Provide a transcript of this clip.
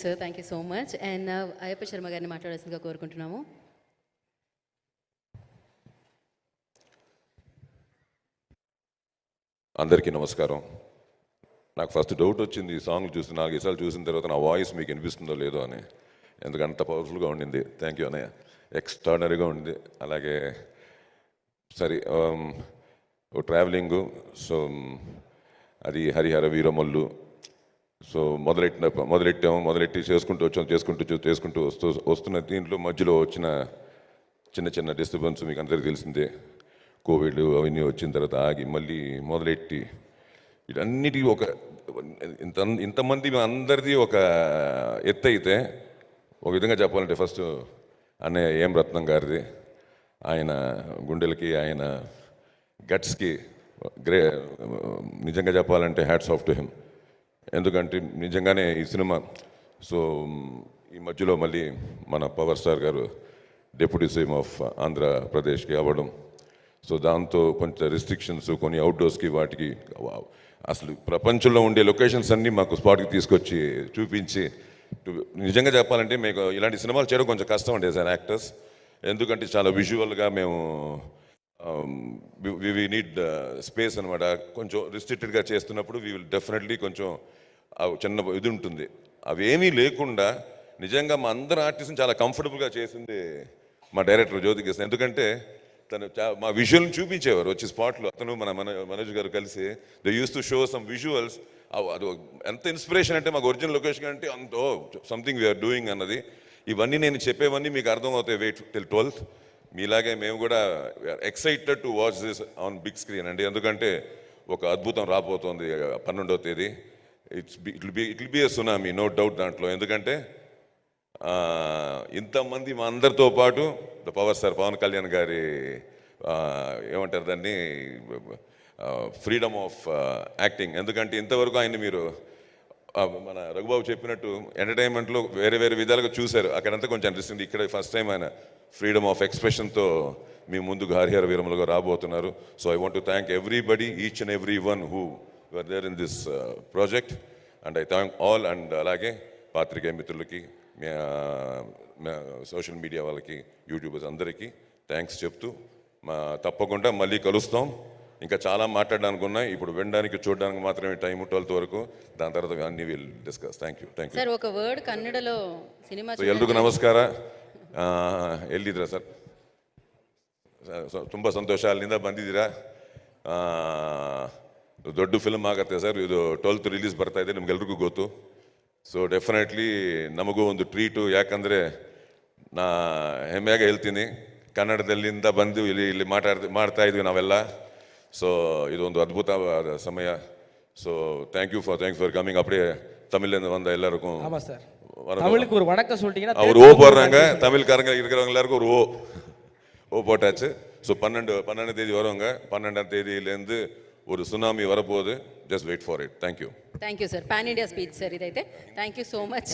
Sir thank you so much. And Ayyappa Sharma గారిని మాట్లాడాల్సిందిగా కోరుకుంటున్నాము. అందరికీ నమస్కారం. నాకు ఫస్ట్ డౌట్ వచ్చింది ఈ సాంగ్ చూసి 4 సార్లు చూసిన తర్వాత నా వాయిస్ మీకు వినిపిస్తుందో లేదో అని. ఎందుకంటే అంత పవర్ఫుల్గా ఉండింది. థ్యాంక్ యూ అన్నయ్య. ఎక్స్ట్రాడనరీగా ఉండింది. అలాగే సరే ట్రావెలింగు సో అది హరిహర వీరమల్లు సో మొదలెట్టి చేసుకుంటూ వస్తున్న దీంట్లో మధ్యలో వచ్చిన చిన్న చిన్న డిస్టర్బెన్స్ మీకు అందరికీ తెలిసిందే. కోవిడ్ అవన్నీ వచ్చిన తర్వాత ఆగి మళ్ళీ మొదలెట్టి వీటన్నిటి ఒక ఇంతమంది అందరిది ఒక ఎత్తు అయితే ఒక విధంగా చెప్పాలంటే ఫస్ట్ అన్నయ్య ఏం రత్నం గారిది, ఆయన గుండెలకి ఆయన గట్స్కి నిజంగా చెప్పాలంటే హ్యాట్స్ ఆఫ్ టు హిమ్. ఎందుకంటే నిజంగానే ఈ సినిమా సో ఈ మధ్యలో మళ్ళీ మన పవర్ స్టార్ గారు డిప్యూటీ సీఎం ఆఫ్ ఆంధ్రప్రదేశ్కి అవ్వడం, సో దాంతో కొంచెం రిస్ట్రిక్షన్స్ కొన్ని అవుట్డోర్స్కి వాటికి అసలు ప్రపంచంలో ఉండే లొకేషన్స్ అన్నీ మాకు స్పాట్కి తీసుకొచ్చి చూపించి నిజంగా చెప్పాలంటే మీకు ఇలాంటి సినిమాలు చేయడం కొంచెం కష్టం అండి యాజ్ అన్ యాక్టర్స్. ఎందుకంటే చాలా విజువల్గా మేము వి నీడ్ స్పేస్ అనమాట. కొంచెం రిస్ట్రిక్టెడ్గా చేస్తున్నప్పుడు వీ విల్ డెఫినెట్లీ కొంచెం చిన్న ఇది ఉంటుంది. అవి ఏమీ లేకుండా నిజంగా మా అందరు ఆర్టిస్ట్ని చాలా కంఫర్టబుల్గా చేసింది మా డైరెక్టర్ జ్యోతికృష్ణ. ఎందుకంటే తను మా విజువల్ని చూపించేవారు వచ్చి స్పాట్లో. అతను మనోజ్ గారు కలిసి they use to show some visuals. అది ఎంత ఇన్స్పిరేషన్ అంటే మాకు ఒరిజినల్ లొకేషన్ అంటే అంత సంథింగ్ వీఆర్ డూయింగ్ అన్నది. ఇవన్నీ నేను చెప్పేవన్నీ మీకు అర్థమవుతాయి వెయిట్ టిల్ 12th. మీలాగే మేము కూడా excited to watch this on big screen అండి. ఎందుకంటే ఒక అద్భుతం రాబోతోంది 12వ తేదీ. It will be a tsunami, no doubt దాంట్లో. ఎందుకంటే ఇంతమంది మా అందరితో పాటు పవర్ స్టార్ పవన్ కళ్యాణ్ గారి ఏమంటారు దాన్ని ఫ్రీడమ్ ఆఫ్ యాక్టింగ్. ఎందుకంటే ఇంతవరకు ఆయన మీరు మన రఘుబాబు చెప్పినట్టు ఎంటర్టైన్మెంట్లో వేరే వేరే విధాలుగా చూశారు. అక్కడంతా కొంచెం అనిపిస్తుంది. ఇక్కడ ఫస్ట్ టైం ఆయన ఫ్రీడమ్ ఆఫ్ ఎక్స్ప్రెషన్తో మీ ముందుకు హరిహర వీరములుగా రాబోతున్నారు. So I want to thank everybody, each and every one who were there in this project and I thank all. And అలాగే పాత్రికేయ మిత్రులకి, సోషల్ మీడియా వాళ్ళకి, యూట్యూబర్స్ అందరికీ థ్యాంక్స్ చెప్తూ తప్పకుండా మళ్ళీ కలుస్తాం. ఇంకా చాలా మాట్లాడడానికి ఉన్నాయి. ఇప్పుడు వినడానికి చూడడానికి మాత్రమే టైం 12th వరకు. దాని తర్వాత అన్ని will discuss. Thank you. Sir ఒక వర్డ్ ಕನ್ನಡలో ಸಿನಿಮಾ ಎಲ್ರಿಗೂ ನಮಸ್ಕಾರ. ಎಲ್ಲಿದ್ದೀರಾ ಸರ್? ತುಂಬ ಸಂತೋಷ ಅಲ್ಲಿಂದ ಬಂದಿದ್ದೀರಾ. ದೊಡ್ಡ ಫಿಲ್ಮ್ ಆಗುತ್ತೆ ಸರ್ ಇದು. 12th ರಿಲೀಸ್ ಬರ್ತಾ ಇದೆ, ನಿಮ್ಗೆಲ್ರಿಗೂ ಗೊತ್ತು. ಸೊ ಡೆಫಿನೆಟ್ಲಿ ನಮಗೂ ಒಂದು ಟ್ರೀಟು. ಯಾಕಂದರೆ ನಾ ಹೆಮ್ಮೆಯಾಗಿ ಹೇಳ್ತೀನಿ, ಕನ್ನಡದಲ್ಲಿಂದ ಬಂದು ಇಲ್ಲಿ ಮಾಡ್ತಾ ಇದ್ವಿ ನಾವೆಲ್ಲ. ಸೊ ಇದೊಂದು ಅದ್ಭುತವಾದ ಸಮಯ. So thank you for coming. அப்படியே தமிழ்லேருந்து வந்த எல்லாருக்கும் ஆமாம் சார், தமிழுக்கு ஒரு வணக்கம் சொல்லிட்டீங்கன்னா அவர் ஓ போடுறாங்க. தமிழ்காரங்க இருக்கிறவங்க ஒரு ஓ போட்டாச்சு. ஸோ 12 தேதி வருவாங்க. 12ஆம் தேதியிலேருந்து ஒரு సునామీ வரப்போகுது. Just wait for it. Thank you. Thank you sir. Pan India speech sir ఇదైతే. Thank you so much.